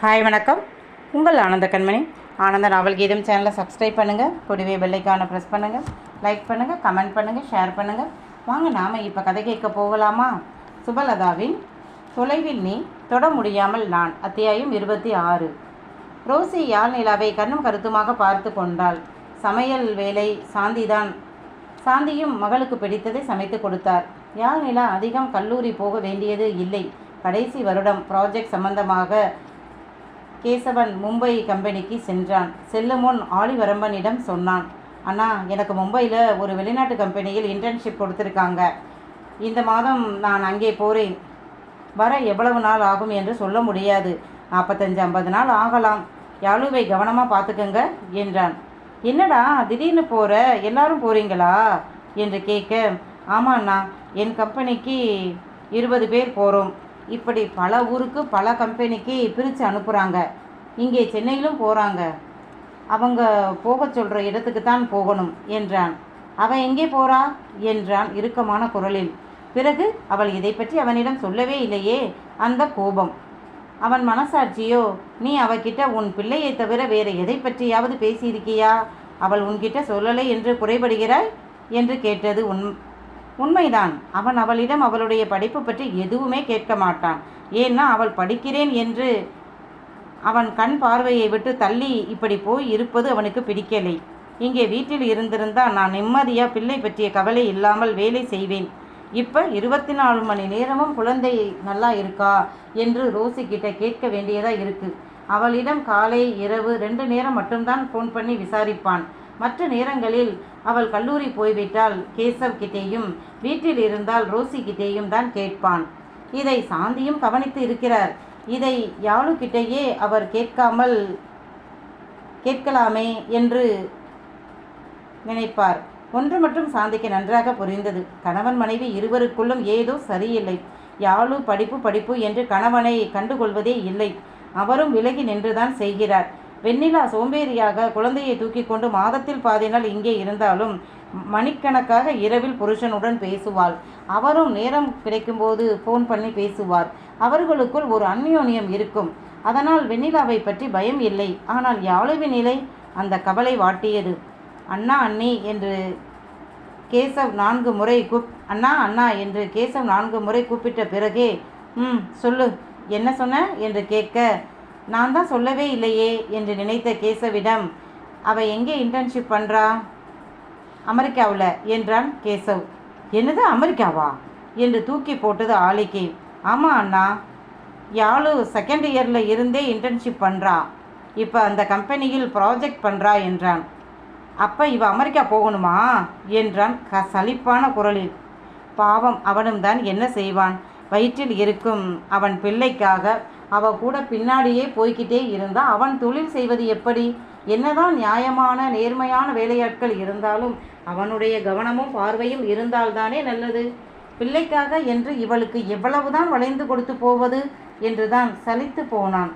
Hi வணக்கம். உங்கள் ஆனந்த கண்மணி. ஆனந்த நாவல் கீதம் சேனலை சப்ஸ்கிரைப் பண்ணுங்கள். கூடவே பெல்லைக்கான ப்ரெஸ் பண்ணுங்கள். லைக் பண்ணுங்கள், கமெண்ட் பண்ணுங்கள், ஷேர் பண்ணுங்கள். வாங்க நாம் இப்போ கதை கேட்க போகலாமா? சுபலதாவின் தொலைவில் நீ தொட முடியாமல் நான். அத்தியாயம் 26. ரோசி யாழ் நிலாவை கண்ணும் கருத்துமாக பார்த்து கொண்டாள். சமையல் வேலை சாந்திதான். சாந்தியும் மகளுக்கு பிடித்ததை சமைத்து கொடுத்தார். யாழ் நிலா அதிகம் கல்லூரி போக வேண்டியது இல்லை. கடைசி வருடம் ப்ராஜெக்ட் சம்பந்தமாக கேசவன் மும்பை கம்பெனிக்கு சென்றான். செல்லும் முன் ஆலிவரம்பனிடம் சொன்னான், அண்ணா, எனக்கு மும்பையில் ஒரு வெளிநாட்டு கம்பெனியில் இன்டர்ன்ஷிப் கொடுத்துருக்காங்க. இந்த மாதம் நான் அங்கே போகிறேன். வர எவ்வளவு நாள் ஆகும் என்று சொல்ல முடியாது. 45-50 நாள் ஆகலாம். யாழுவை கவனமாக பார்த்துக்கங்க என்றான். என்னடா திடீர்னு போகிற, எல்லாரும் போகிறீங்களா என்று கேட்க, ஆமாண்ணா, என் கம்பெனிக்கு 20 பேர் போகிறோம். இப்படி பல ஊருக்கு பல கம்பெனிக்கு பிரித்து அனுப்புகிறாங்க. இங்கே சென்னையிலும் போகிறாங்க. அவங்க போக சொல்கிற இடத்துக்கு தான் போகணும் என்றான். அவள் எங்கே போகிறா என்றான் இறுக்கமான குரலில். பிறகு அவள் இதை பற்றி அவனிடம் சொல்லவே இல்லையே. அந்த கோபம். அவன் மனசாட்சியோ, நீ அவகிட்ட உன் பிள்ளையை தவிர வேறு எதை பற்றியாவது பேசியிருக்கியா? அவள் உன்கிட்ட சொல்லலை என்று குறைபடுகிறாய் என்று கேட்டது உண்மைதான். அவன் அவளிடம் அவளுடைய படிப்பு பற்றி எதுவுமே கேட்க மாட்டான். ஏன்னா அவள் படிக்கிறேன் என்று அவன் கண் பார்வையை விட்டு தள்ளி இப்படி போய் இருப்பது அவனுக்கு பிடிக்கலை. இங்கே வீட்டில் இருந்திருந்தால் நான் நிம்மதியாக பிள்ளை பற்றிய கவலை இல்லாமல் வேலை செய்வேன். இப்போ 24 மணி நேரமும் குழந்தை நல்லா இருக்கா என்று ரோசி கிட்ட கேட்க வேண்டியதாக இருக்குது. அவளிடம் காலை இரவு 2 நேரம் மட்டும்தான் ஃபோன் பண்ணி விசாரிப்பான். மற்ற நேரங்களில் அவள் கல்லூரி போய்விட்டால் கேசவ் கிட்டேயும், வீட்டில் இருந்தால் ரோசி கிட்டேயும் தான் கேட்பான். இதை சாந்தியும் கவனித்து இருக்கிறார். இதை யாழுக்கிட்டேயே அவர் கேட்கலாமே என்று நினைப்பார். ஒன்று மட்டும் சாந்திக்கு நன்றாக புரிந்தது. கணவன் மனைவி இருவருக்குள்ளும் ஏதோ சரியில்லை. யாழு படிப்பு என்று கணவனை கண்டுகொள்வதே இல்லை. அவரும் விலகி நின்றுதான் செய்கிறார். வெண்ணிலா சோம்பேறியாக குழந்தையை தூக்கி கொண்டு மாதத்தில் பாதி நாள் இங்கே இருந்தாலும் மணிக்கணக்காக இரவில் புருஷனுடன் பேசுவாள். அவரும் நேரம் கிடைக்கும்போது ஃபோன் பண்ணி பேசுவார். அவர்களுக்குள் ஒரு அந்யோன்யம் இருக்கும். அதனால் வெண்ணிலாவை பற்றி பயம் இல்லை. ஆனால் யாழுவின் நிலை அந்த கவலை வாட்டியது. அண்ணா அண்ணி என்று கேசவ் 4 முறை அண்ணா என்று கேசவ் 4 முறை கூப்பிட்ட பிறகே, சொல்லு, என்ன சொன்ன என்று கேட்க, நான் தான் சொல்லவே இல்லையே என்று நினைத்த கேசவிடம், அவள் எங்கே இன்டர்ன்ஷிப் பண்ணுறா? அமெரிக்காவில் என்றான் கேசவ். என்னது, அமெரிக்காவா என்று தூக்கி போட்டது ஆலிக்கு. ஆமாம் அண்ணா, யாழு 2nd இயரில் இருந்தே இன்டர்ன்ஷிப் பண்ணுறா. இப்போ அந்த கம்பெனியில் ப்ராஜெக்ட் பண்ணுறா என்றான். அப்போ இவ அமெரிக்கா போகணுமா என்றான் சலிப்பான குரலில். பாவம், அவனும் தான் என்ன செய்வான்? வயிற்றில் இருக்கும் அவன் பிள்ளைக்காக அவ கூட பின்னாடியே போய்கிட்டே இருந்தால் அவன் தொழில் செய்வது எப்படி? என்னதான் நியாயமான நேர்மையான வேலையாட்கள் இருந்தாலும் அவனுடைய கவனமும் பார்வையும் இருந்தால்தானே நல்லது. பிள்ளைக்காக என்று இவளுக்கு எவ்வளவுதான் வளைந்து கொடுத்து போவது என்றுதான் சலித்து போனான்.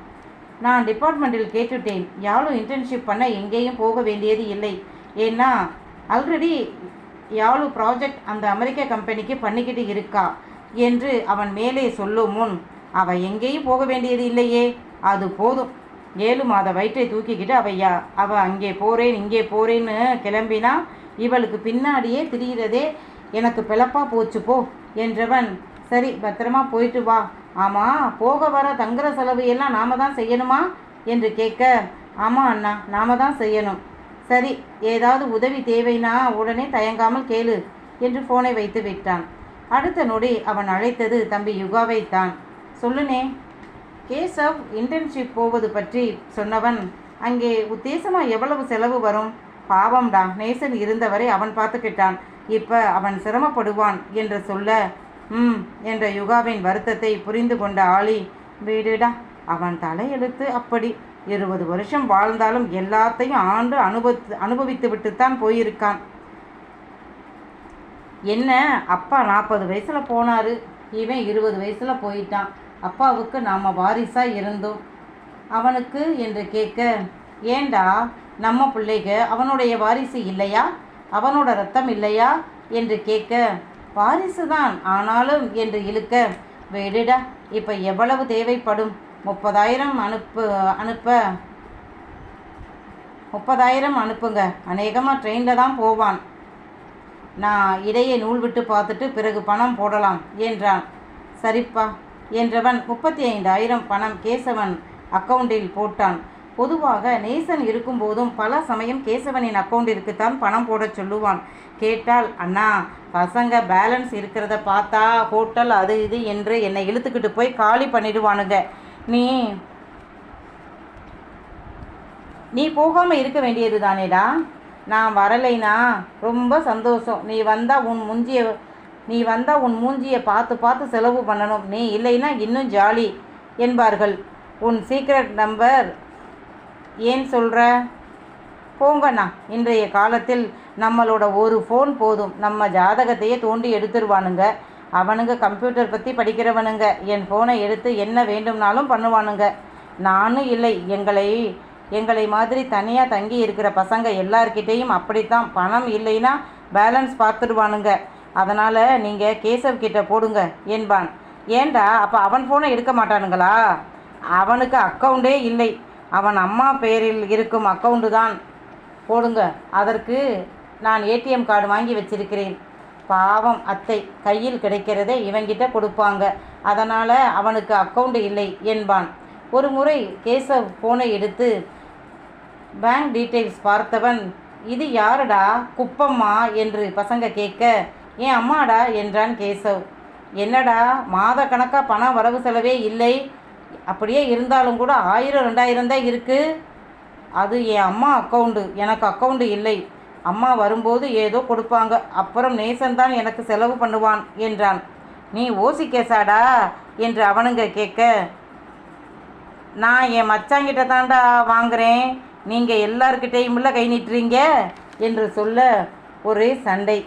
நான் டிபார்ட்மெண்ட்டில் கேட்டுட்டேன். யாழு இன்டர்ன்ஷிப் பண்ண எங்கேயும் போக வேண்டியது இல்லை. ஏன்னா ஆல்ரெடி யாழு ப்ராஜெக்ட் அந்த அமெரிக்க கம்பெனிக்கு பண்ணிக்கிட்டு இருக்கா என்று அவன் மேலே சொல்லும் முன், அவள் எங்கேயும் போக வேண்டியது இல்லையே, அது போதும். 7 மாத வயிற்றை தூக்கிக்கிட்டு அவள் அங்கே போகிறேன் இங்கே போகிறேன்னு கிளம்பினா இவளுக்கு பின்னாடியே திரிகிறதே எனக்கு பிளப்பா போச்சு போ என்றவன், சரி, பத்திரமா போயிட்டு வா. ஆமாம், போக வர தங்குற செலவு எல்லாம் நாம தான் செய்யணுமா என்று கேட்க, ஆமாம் அண்ணா, நாம தான் செய்யணும். சரி, ஏதாவது உதவி தேவைனா உடனே தயங்காமல் கேளு என்று ஃபோனை வைத்து விட்டான். அடுத்த நொடி அவன் அழைத்தது தம்பி யுகாவை தான். சொல்லுனே. கேசவ் இன்டர்ன்ஷிப் போவது பற்றி சொன்னவன், அங்கே உத்தேசமாக எவ்வளவு செலவு வரும்? பாவம்டா, நேசன் இருந்தவரை அவன் பார்த்துக்கிட்டான். இப்போ அவன் சிரமப்படுவான் என்று சொல்ல, என்ற யுகாவின் வருத்தத்தை புரிந்து கொண்ட ஆளி, வீடுடா, அவன் தலையெழுத்து அப்படி. 20 வருஷம் வாழ்ந்தாலும் எல்லாத்தையும் அனுபவித்து விட்டுத்தான் போயிருக்கான். என்ன, அப்பா 40 வயசில் போனார், இவன் 20 வயசில் போயிட்டான். அப்பாவுக்கு நாம் வாரிசாக இருந்தோம். அவனுக்கு என்று கேட்க, ஏண்டா, நம்ம பிள்ளைக்கு அவனுடைய வாரிசு இல்லையா? அவனோட ரத்தம் இல்லையா என்று கேட்க, வாரிசு தான், ஆனாலும் என்று இழுக்க, விடுடா, இப்போ எவ்வளவு தேவைப்படும் 30,000 அனுப்புங்க. அநேகமாக ட்ரெயினில் தான் போவான். நான் இடையே நூல் விட்டு பார்த்துட்டு பிறகு பணம் போடலாம் என்றான். சரிப்பா என்றவன் 35,000 பணம் கேசவன் அக்கவுண்டில் போட்டான். பொதுவாக நேசன் இருக்கும்போதும் பல சமயம் கேசவனின் அக்கவுண்டிற்குத்தான் பணம் போடச் சொல்லுவான். கேட்டால், அண்ணா பசங்க பேலன்ஸ் இருக்கிறத பார்த்தா ஹோட்டல் அது இது என்று என்னை இழுத்துக்கிட்டு போய் காலி பண்ணிடுவானுங்க. நீ போகாமல் இருக்க வேண்டியது தானேடா. நான் வரலைனா ரொம்ப சந்தோஷம். நீ வந்தால் உன் மூஞ்சியை பார்த்து பார்த்து செலவு பண்ணணும். நீ இல்லைன்னா இன்னும் ஜாலி என்பார்கள். உன் சீக்ரெட் நம்பர் ஏன் சொல்கிற? போங்கண்ணா, இன்றைய காலத்தில் நம்மளோட ஒரு ஃபோன் போதும். நம்ம ஜாதகத்தையே தோண்டி எடுத்துருவானுங்க. அவனுங்க கம்ப்யூட்டர் பற்றி படிக்கிறவனுங்க. என் ஃபோனை எடுத்து என்ன வேண்டும்னாலும் பண்ணுவானுங்க. நானும் இல்லை, எங்களை மாதிரி தனியாக தங்கி இருக்கிற பசங்க எல்லார்கிட்டேயும் அப்படித்தான். பணம் இல்லைன்னா பேலன்ஸ் பார்த்துடுவானுங்க. அதனால் நீங்கள் கேசவ் கிட்ட போடுங்க என்பான். ஏண்டா, அப்போ அவன் ஃபோனை எடுக்க மாட்டானுங்களா? அவனுக்கு அக்கவுண்டே இல்லை. அவன் அம்மா பேரில் இருக்கும் அக்கவுண்டு தான். போடுங்க. அதற்கு நான் ஏடிஎம் கார்டு வாங்கி வச்சிருக்கிறேன். பாவம் அத்தை, கையில் கிடைக்கிறதே இவங்கிட்ட கொடுப்பாங்க. அதனால் அவனுக்கு அக்கவுண்டு இல்லை என்பான். ஒரு முறை கேசவ் ஃபோனை எடுத்து பேங்க் டீட்டெயில்ஸ் பார்த்தவன், இது யாருடா, குப்பம்மா என்று பசங்க கேட்க, என் அம்மாடா என்றான் கேசவ். என்னடா, மாத கணக்காக பணம் வரவு செலவே இல்லை. அப்படியே இருந்தாலும் கூட 1000-2000 தான் இருக்குது. அது என் அம்மா அக்கவுண்டு, எனக்கு அக்கவுண்டு இல்லை. அம்மா வரும்போது ஏதோ கொடுப்பாங்க, அப்புறம் நேசன் தான் எனக்கு செலவு பண்ணுவான் என்றான். நீ ஓசி கேஸாடா என்று அவனுங்க கேட்க, நான் என் மச்சாங்கிட்ட தாண்டா வாங்குகிறேன், நீங்கள் எல்லார்கிட்டையுமுள்ள கை நீட்டுறீங்க என்று சொல்ல ஒரே சண்டை.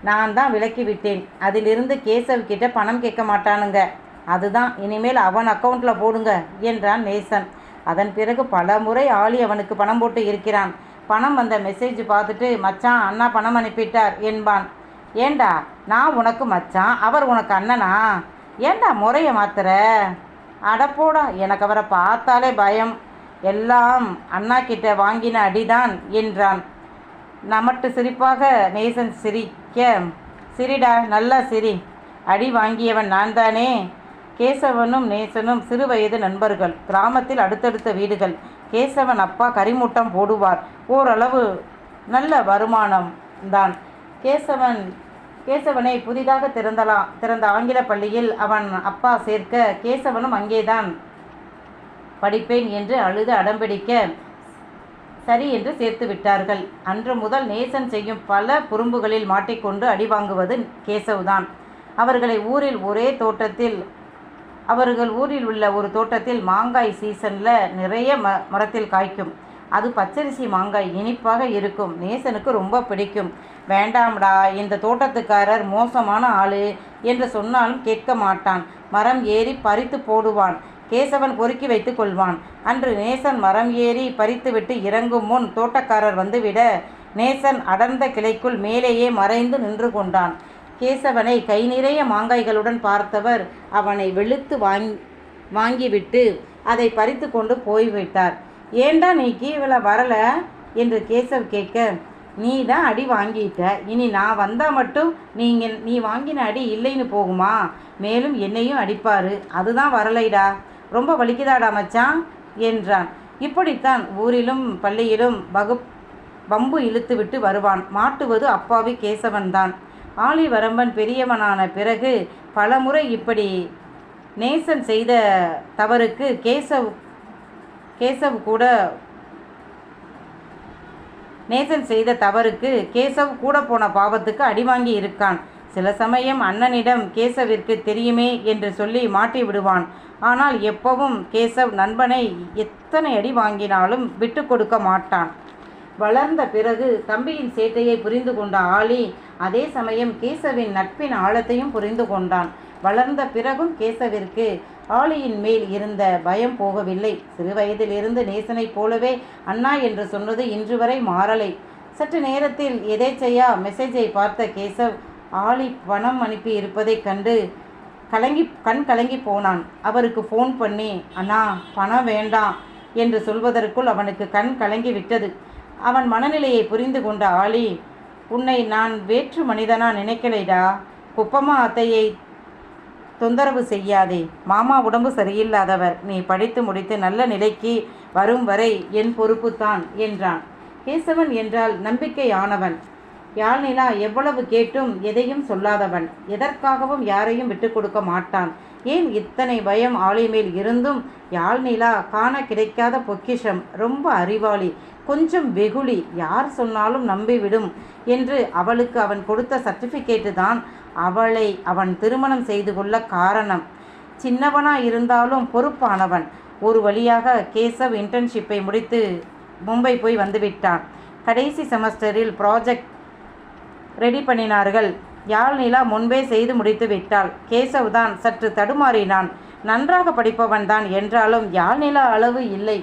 நான் தான் விலக்கி விட்டேன். அதிலிருந்து கேசவ் கிட்ட பணம் கேட்க மாட்டானுங்க. அதுதான், இனிமேல் அவன் அக்கவுண்டில் போடுங்க என்றான் நேசன். அதன் பிறகு பல முறை ஆளி அவனுக்கு பணம் போட்டு இருக்கிறான். பணம் வந்த மெசேஜ் பார்த்துட்டு, மச்சான் அண்ணா பணம் அனுப்பிட்டார் என்பான். ஏண்டா, நான் உனக்கு மச்சான், அவர் உனக்கு அண்ணனா? ஏண்டா முறையை மாத்துற? அடப்போடா, எனக்கு அவரை பார்த்தாலே பயம். எல்லாம் அண்ணா கிட்ட வாங்கின அடிதான் என்றான். நமட்டு சிரிப்பாக நேசன் சிரிக்க, சிரிடா, நல்லா சிரி. அடி வாங்கியவன் நான் தானே. கேசவனும் நேசனும் சிறு வயது நண்பர்கள். கிராமத்தில் அடுத்தடுத்த வீடுகள். கேசவன் அப்பா கரிமூட்டம் போடுவார். ஓரளவு நல்ல வருமானம் தான். கேசவனை புதிதாக திறந்த ஆங்கில பள்ளியில் அவன் அப்பா சேர்க்க, கேசவனும் அங்கேதான் படிப்பேன் என்று அழுது அடம்பிடிக்க சரி என்று சேர்த்து விட்டார்கள். அன்று முதல் நேசன் செய்யும் பல குறும்புகளில் மாட்டிக்கொண்டு அடி வாங்குவது கேசவ்தான். அவர்கள் ஊரில் உள்ள ஒரு தோட்டத்தில் மாங்காய் சீசனில் நிறைய மரத்தில் காய்க்கும். அது பச்சரிசி மாங்காய், இனிப்பாக இருக்கும். நேசனுக்கு ரொம்ப பிடிக்கும். வேண்டாம்டா, இந்த தோட்டத்துக்காரர் மோசமான ஆளு என்று சொன்னாலும் கேட்க மாட்டான். மரம் ஏறி பறித்து போடுவான். கேசவன் பொறுக்கி வைத்து கொள்வான். அன்று நேசன் மரம் ஏறி பறித்துவிட்டு இறங்கும் முன் தோட்டக்காரர் வந்துவிட, நேசன் அடர்ந்த கிளைக்குள் மேலேயே மறைந்து நின்று கொண்டான். கேசவனை கை நிறைய மாங்காய்களுடன் பார்த்தவர் அவனை வெளுத்து வாங்கிவிட்டு அதை பறித்து கொண்டு போய்விட்டார். ஏண்டா நீ கீழே வரல என்று கேசவ் கேட்க, நீ தான் அடி வாங்கிட்ட, இனி நான் வந்தால் மட்டும் நீ வாங்கின அடி இல்லைன்னு போகுமா? மேலும் என்னையும் அடிப்பாரு, அதுதான் வரலைடா. ரொம்ப வலிக்குதாடா மச்சான் என்றான். இப்படித்தான் ஊரிலும் பள்ளியிலும் வம்பு இழுத்து விட்டு வருவான். மாட்டுவது அப்பாவி கேசவன்தான். ஆலிவரம்பன் பெரியவனான பிறகு பலமுறை இப்படி நேசன் செய்த தவறுக்கு கேசவ் கூட போன பாவத்துக்கு அடிவாங்கி இருக்கான். சில சமயம் அண்ணனிடம் கேசவிற்கு தெரியுமே என்று சொல்லி மாட்டி விடுவான். ஆனால் எப்பவும் கேசவ் நண்பனை எத்தனை அடி வாங்கினாலும் விட்டு கொடுக்க மாட்டான். வளர்ந்த பிறகு தம்பியின் சேட்டையை புரிந்து கொண்ட ஆலி அதே சமயம் கேசவின் நட்பின் ஆழத்தையும் புரிந்து கொண்டான். வளர்ந்த பிறகும் கேசவிற்கு ஆலியின் மேல் இருந்த பயம் போகவில்லை. சிறு வயதிலிருந்து நேசனைப் போலவே அண்ணா என்று சொன்னது இன்று வரை மாறலை. சற்று நேரத்தில் எதேச்சையா மெசேஜை பார்த்த கேசவ் ஆலி பணம் அனுப்பி இருப்பதைக் கண்டு கண் கலங்கி போனான். அவருக்கு ஃபோன் பண்ணி, அண்ணா பணம் வேண்டாம் என்று சொல்வதற்குள் அவனுக்கு கண் கலங்கி விட்டது. அவன் மனநிலையை புரிந்து கொண்ட ஆலி, உன்னை நான் வேற்று மனிதனா நினைக்கலைடா. குப்பம்மா அத்தையை தொந்தரவு செய்யாதே. மாமா உடம்பு சரியில்லாதவர். நீ படித்து முடித்து நல்ல நிலைக்கு வரும் வரை என் பொறுப்புத்தான் என்றான். கேசவன் என்றால் நம்பிக்கையானவன். யாழ்நிலா எவ்வளவு கேட்டும் எதையும் சொல்லாதவன். எதற்காகவும் யாரையும் விட்டு கொடுக்க மாட்டான். ஏன் இத்தனை பயம் ஆலிமேல் இருந்தும் யாழ்நிலா காண கிடைக்காத பொக்கிஷம். ரொம்ப அறிவாளி, கொஞ்சம் வெகுளி, யார் சொன்னாலும் நம்பிவிடும் என்று அவளுக்கு அவன் கொடுத்த சர்டிஃபிகேட்டு தான் அவளை அவன் திருமணம் செய்து கொள்ள காரணம். சின்னவனாக இருந்தாலும் பொறுப்பானவன். ஒரு வழியாக கேசவ் இன்டர்ன்ஷிப்பை முடித்து மும்பை போய் வந்துவிட்டான். கடைசி செமஸ்டரில் ப்ராஜெக்ட் ரெடி பண்ணினார்கள். யாழ்நிலா முன்பே செய்து முடித்து விட்டாள். கேசவ் தான் சற்று தடுமாறினான். நன்றாக படிப்பவன் தான் என்றாலும் யாழ்நிலா அளவு இல்லை.